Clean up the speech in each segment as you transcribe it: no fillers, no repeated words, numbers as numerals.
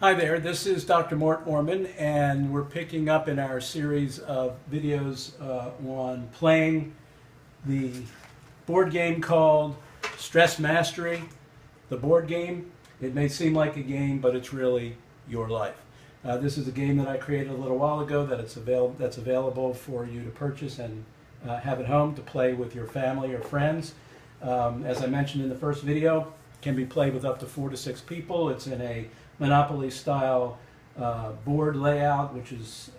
Hi there, this is Dr. Mort Orman, and we're picking up in our series of videos on playing the board game called Stress Mastery. The board game, it may seem like a game, but it's really your life. This is a game that I created a little while ago that's available for you to purchase and have at home to play with your family or friends. As I mentioned in the first video, it can be played with up to 4 to 6 people. It's in a Monopoly style board layout, which is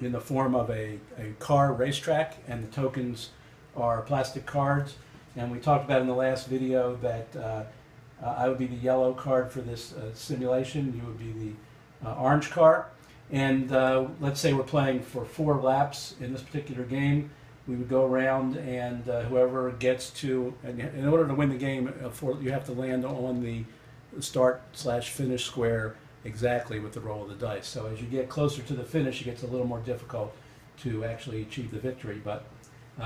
in the form of a car racetrack, and the tokens are plastic cards. And we talked about in the last video that I would be the yellow card for this simulation, you would be the orange card. And let's say we're playing for 4 laps in this particular game. We would go around, and whoever gets to, and in order to win the game, you have to land on the start/finish square exactly with the roll of the dice. So as you get closer to the finish, it gets a little more difficult to actually achieve the victory. But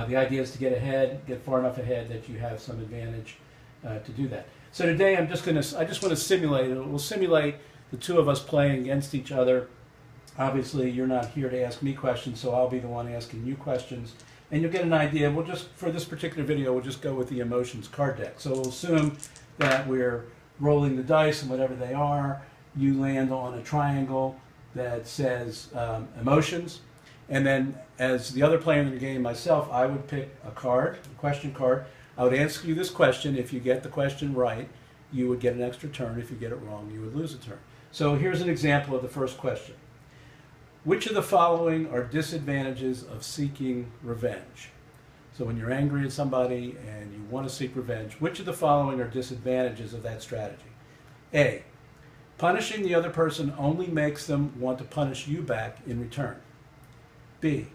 the idea is to get ahead, get far enough ahead that you have some advantage to do that. So today I just want to simulate it. We'll simulate the two of us playing against each other. Obviously, you're not here to ask me questions, so I'll be the one asking you questions. And you'll get an idea. We'll just, for this particular video, we'll just go with the emotions card deck. So we'll assume that we're rolling the dice, and whatever they are, you land on a triangle that says emotions. And then, as the other player in the game, myself, I would pick a card, a question card. I would ask you this question. If you get the question right, you would get an extra turn. If you get it wrong, you would lose a turn. So here's an example of the first question. Which of the following are disadvantages of seeking revenge? So when you're angry at somebody and you want to seek revenge, which of the following are disadvantages of that strategy? A, punishing the other person only makes them want to punish you back in return. B,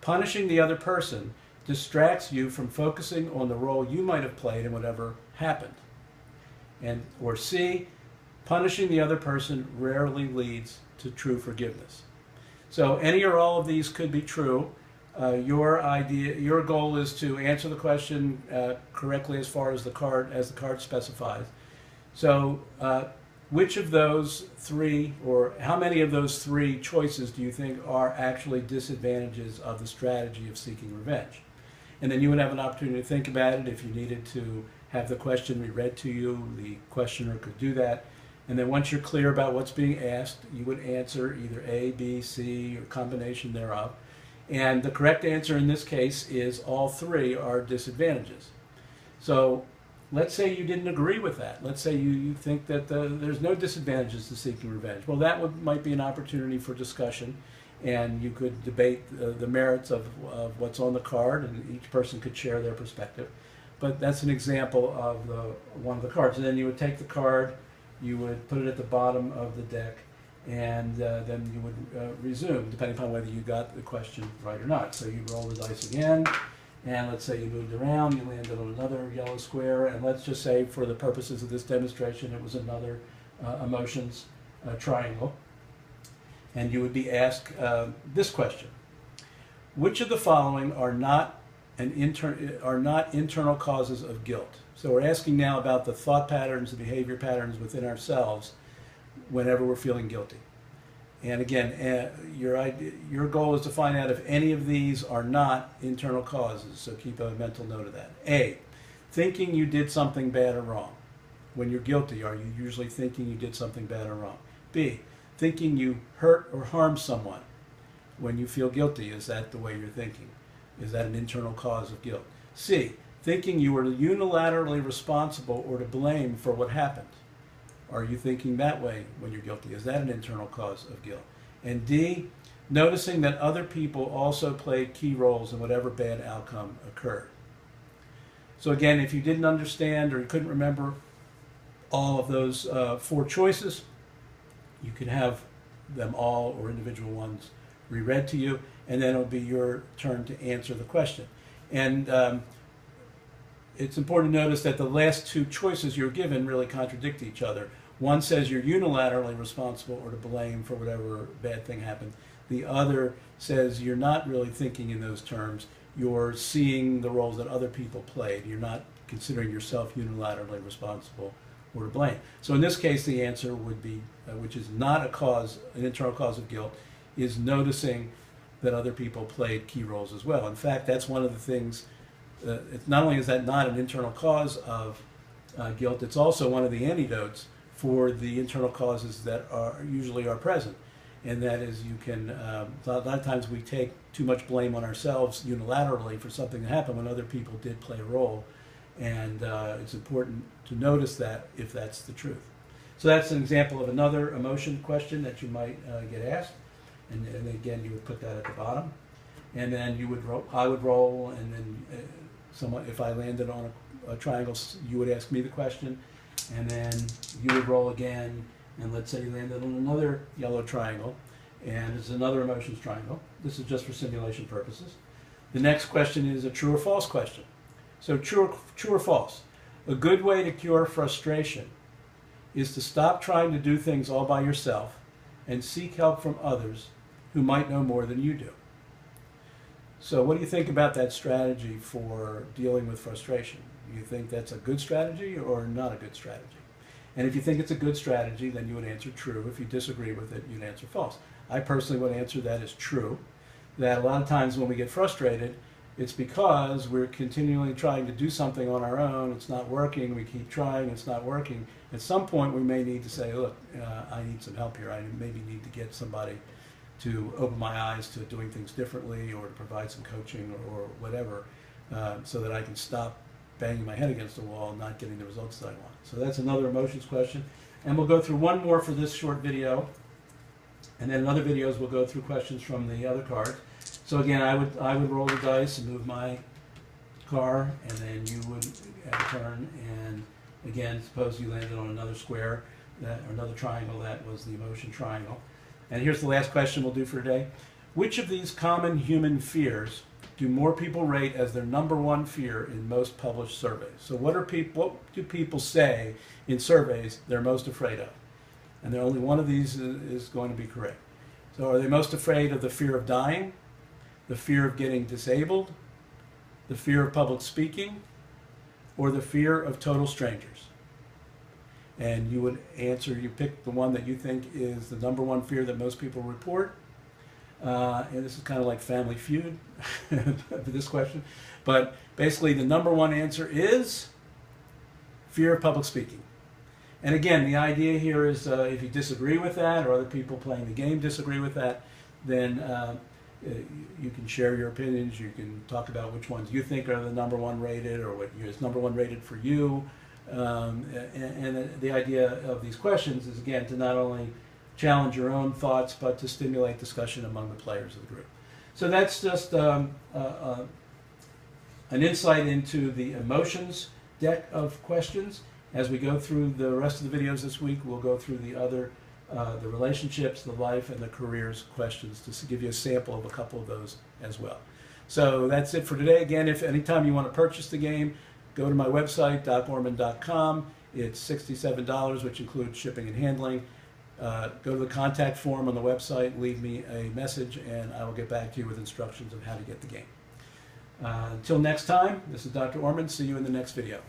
punishing the other person distracts you from focusing on the role you might have played in whatever happened. Or C, punishing the other person rarely leads to true forgiveness. So any or all of these could be true. Your goal is to answer the question correctly as far as the card specifies. So, which of those 3, or how many of those 3 choices do you think are actually disadvantages of the strategy of seeking revenge? And then you would have an opportunity to think about it. If you needed to have the question reread to you, the questioner could do that. And then once you're clear about what's being asked, you would answer either A, B, C, or combination thereof. And the correct answer in this case is all 3 are disadvantages. So let's say you didn't agree with that. Let's say you think that there's no disadvantages to seeking revenge. Well, that might be an opportunity for discussion, and you could debate the merits of what's on the card, and each person could share their perspective. But that's an example of one of the cards. And then you would take the card, you would put it at the bottom of the deck, and then you would resume, depending upon whether you got the question right or not. So you roll the dice again, and let's say you moved around, you landed on another yellow square, and let's just say for the purposes of this demonstration it was another emotions triangle. And you would be asked this question. Which of the following are not internal causes of guilt? So we're asking now about the thought patterns, the behavior patterns within ourselves whenever we're feeling guilty. And again, your goal is to find out if any of these are not internal causes, so keep a mental note of that. A, thinking you did something bad or wrong. When you're guilty, are you usually thinking you did something bad or wrong? B, thinking you hurt or harmed someone. When you feel guilty, is that the way you're thinking? Is that an internal cause of guilt? C, thinking you were unilaterally responsible or to blame for what happened. Are you thinking that way when you're guilty? Is that an internal cause of guilt? And D, noticing that other people also played key roles in whatever bad outcome occurred. So again, if you didn't understand or you couldn't remember all of those 4 choices, you could have them all or individual ones reread to you, and then it'll be your turn to answer the question. And it's important to notice that the last 2 choices you're given really contradict each other. One says you're unilaterally responsible or to blame for whatever bad thing happened. The other says you're not really thinking in those terms. You're seeing the roles that other people played. You're not considering yourself unilaterally responsible or to blame. So in this case, the answer would be, which is not a cause, an internal cause of guilt, is noticing that other people played key roles as well. In fact, that's one of the things, it's not only is that not an internal cause of guilt, it's also one of the antidotes for the internal causes that usually are present. And that is, you can, a lot of times we take too much blame on ourselves unilaterally for something that happened when other people did play a role. And it's important to notice that if that's the truth. So that's an example of another emotion question that you might get asked. And again, you would put that at the bottom. And then you would I would roll, and then if I landed on a triangle, you would ask me the question. And then you would roll again, and let's say you landed on another yellow triangle, and it's another emotions triangle. This is just for simulation purposes. The next question is a true or false question. So true or false? A good way to cure frustration is to stop trying to do things all by yourself and seek help from others who might know more than you do. So what do you think about that strategy for dealing with frustration? Do you think that's a good strategy or not a good strategy? And if you think it's a good strategy, then you would answer true. If you disagree with it, you'd answer false. I personally would answer that as true, that a lot of times when we get frustrated, it's because we're continually trying to do something on our own. It's not working. We keep trying. It's not working. At some point, we may need to say, look, I need some help here. I maybe need to get somebody to open my eyes to doing things differently, or to provide some coaching or whatever, so that I can stop banging my head against the wall and not getting the results that I want. So that's another emotions question. And we'll go through one more for this short video. And then in other videos, we'll go through questions from the other cards. So again, I would roll the dice and move my car, and then you would turn, and again, suppose you landed on another square, or another triangle. That was the emotion triangle. And here's the last question we'll do for today. Which of these common human fears do more people rate as their #1 fear in most published surveys? So what do people say in surveys they're most afraid of? And there only one of these is going to be correct. So are they most afraid of the fear of dying, the fear of getting disabled, the fear of public speaking, or the fear of total strangers? And you would answer, you pick the one that you think is the #1 fear that most people report. And this is kind of like Family Feud for this question. But basically the #1 answer is fear of public speaking. And again, the idea here is if you disagree with that, or other people playing the game disagree with that, then you can share your opinions. You can talk about which ones you think are the #1 rated, or what is #1 rated for you. And the idea of these questions is, again, to not only challenge your own thoughts, but to stimulate discussion among the players of the group. So that's just an insight into the emotions deck of questions. As we go through the rest of the videos this week, we'll go through the other, the relationships, the life, and the careers questions, to give you a sample of a couple of those as well. So that's it for today. Again, if anytime you want to purchase the game, go to my website, docorman.com. It's $67, which includes shipping and handling. Go to the contact form on the website, leave me a message, and I will get back to you with instructions of how to get the game. Until next time, this is Dr. Orman. See you in the next video.